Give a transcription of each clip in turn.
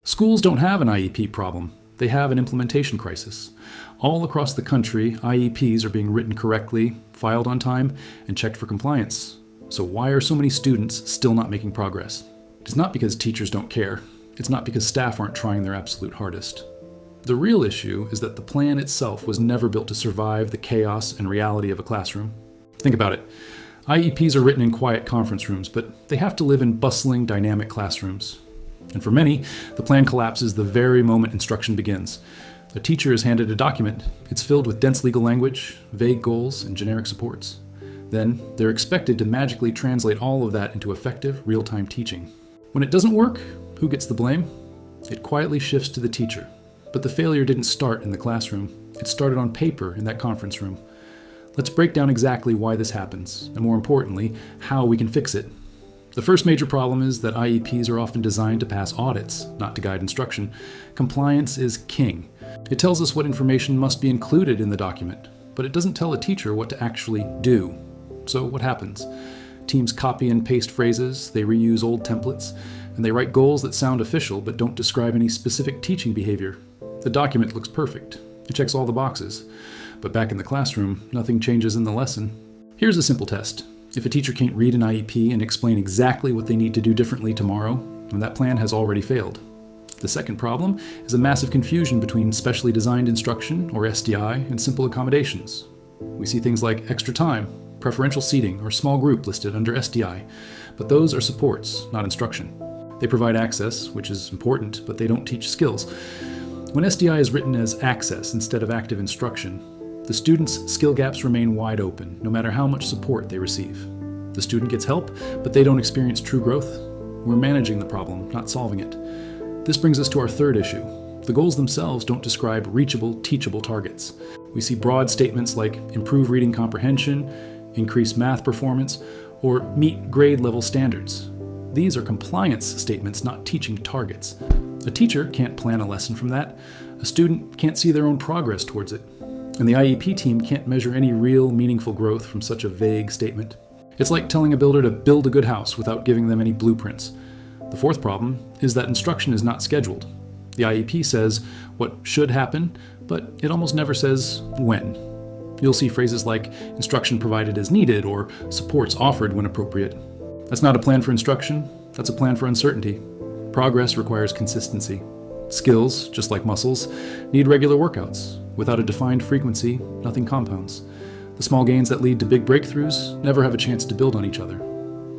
Schools don't have an IEP problem. They have an implementation crisis. All across the country, IEPs are being written correctly, filed on time, and checked for compliance. So why are so many students still not making progress? It's not because teachers don't care. It's not because staff aren't trying their absolute hardest. The real issue is that the plan itself was never built to survive the chaos and reality of a classroom. Think about it. IEPs are written in quiet conference rooms, but they have to live in bustling, dynamic classrooms. And for many, the plan collapses the very moment instruction begins. A teacher is handed a document. It's filled with dense legal language, vague goals, and generic supports. Then, they're expected to magically translate all of that into effective, real-time teaching. When it doesn't work, who gets the blame? It quietly shifts to the teacher. But the failure didn't start in the classroom. It started on paper in that conference room. Let's break down exactly why this happens, and more importantly, how we can fix it. The first major problem is that IEPs are often designed to pass audits, not to guide instruction. Compliance is king. It tells us what information must be included in the document, but it doesn't tell a teacher what to actually do. So what happens? Teams copy and paste phrases, they reuse old templates, and they write goals that sound official but don't describe any specific teaching behavior. The document looks perfect. It checks all the boxes. But back in the classroom, nothing changes in the lesson. Here's a simple test. If a teacher can't read an IEP and explain exactly what they need to do differently tomorrow, then that plan has already failed. The second problem is a massive confusion between specially designed instruction, or SDI, and simple accommodations. We see things like extra time, preferential seating, or small group listed under SDI, but those are supports, not instruction. They provide access, which is important, but they don't teach skills. When SDI is written as access instead of active instruction, the student's skill gaps remain wide open, no matter how much support they receive. The student gets help, but they don't experience true growth. We're managing the problem, not solving it. This brings us to our third issue. The goals themselves don't describe reachable, teachable targets. We see broad statements like improve reading comprehension, increase math performance, or meet grade level standards. These are compliance statements, not teaching targets. A teacher can't plan a lesson from that. A student can't see their own progress towards it. And the IEP team can't measure any real, meaningful growth from such a vague statement. It's like telling a builder to build a good house without giving them any blueprints. The fourth problem is that instruction is not scheduled. The IEP says what should happen, but it almost never says when. You'll see phrases like instruction provided as needed or supports offered when appropriate. That's not a plan for instruction, that's a plan for uncertainty. Progress requires consistency. Skills, just like muscles, need regular workouts. Without a defined frequency, nothing compounds. The small gains that lead to big breakthroughs never have a chance to build on each other.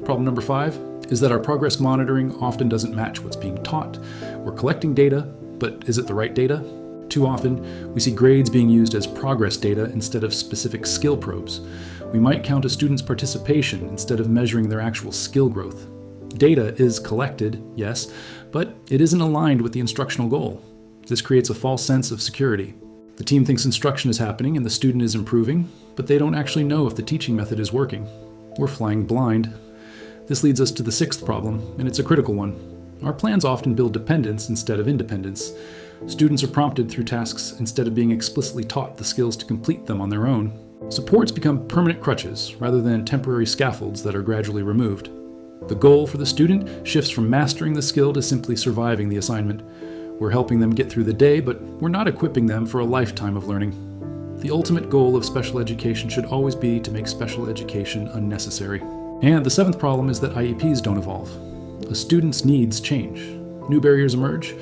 Problem number 5 is that our progress monitoring often doesn't match what's being taught. We're collecting data, but is it the right data? Too often, we see grades being used as progress data instead of specific skill probes. We might count a student's participation instead of measuring their actual skill growth. Data is collected, yes, but it isn't aligned with the instructional goal. This creates a false sense of security. The team thinks instruction is happening and the student is improving, but they don't actually know if the teaching method is working. We're flying blind. This leads us to the 6th problem, and it's a critical one. Our plans often build dependence instead of independence. Students are prompted through tasks instead of being explicitly taught the skills to complete them on their own. Supports become permanent crutches rather than temporary scaffolds that are gradually removed. The goal for the student shifts from mastering the skill to simply surviving the assignment. We're helping them get through the day, but we're not equipping them for a lifetime of learning. The ultimate goal of special education should always be to make special education unnecessary. And the 7th problem is that IEPs don't evolve. A student's needs change. New barriers emerge,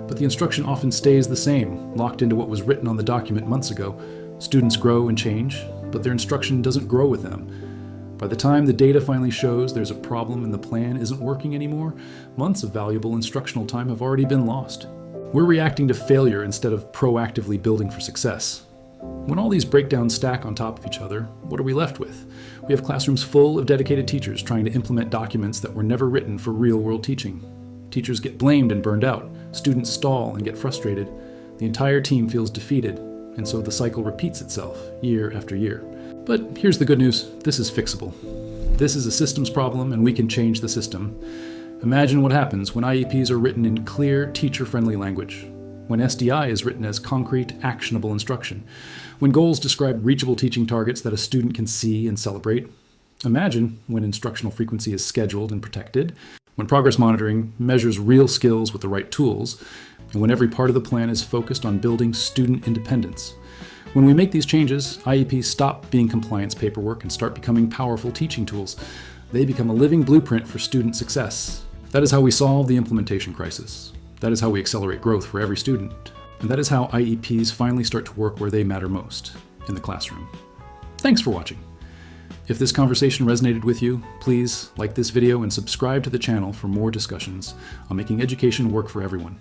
but the instruction often stays the same, locked into what was written on the document months ago. Students grow and change, but their instruction doesn't grow with them. By the time the data finally shows there's a problem and the plan isn't working anymore, months of valuable instructional time have already been lost. We're reacting to failure instead of proactively building for success. When all these breakdowns stack on top of each other, what are we left with? We have classrooms full of dedicated teachers trying to implement documents that were never written for real-world teaching. Teachers get blamed and burned out. Students stall and get frustrated. The entire team feels defeated, and so the cycle repeats itself year after year. But here's the good news. This is fixable. This is a systems problem, and we can change the system. Imagine what happens when IEPs are written in clear, teacher-friendly language. When SDI is written as concrete, actionable instruction. When goals describe reachable teaching targets that a student can see and celebrate. Imagine when instructional frequency is scheduled and protected. when progress monitoring measures real skills with the right tools, and when every part of the plan is focused on building student independence. When we make these changes, IEPs stop being compliance paperwork and start becoming powerful teaching tools. They become a living blueprint for student success. That is how we solve the implementation crisis. That is how we accelerate growth for every student. And that is how IEPs finally start to work where they matter most, in the classroom. Thanks for watching. If this conversation resonated with you, please like this video and subscribe to the channel for more discussions on making education work for everyone.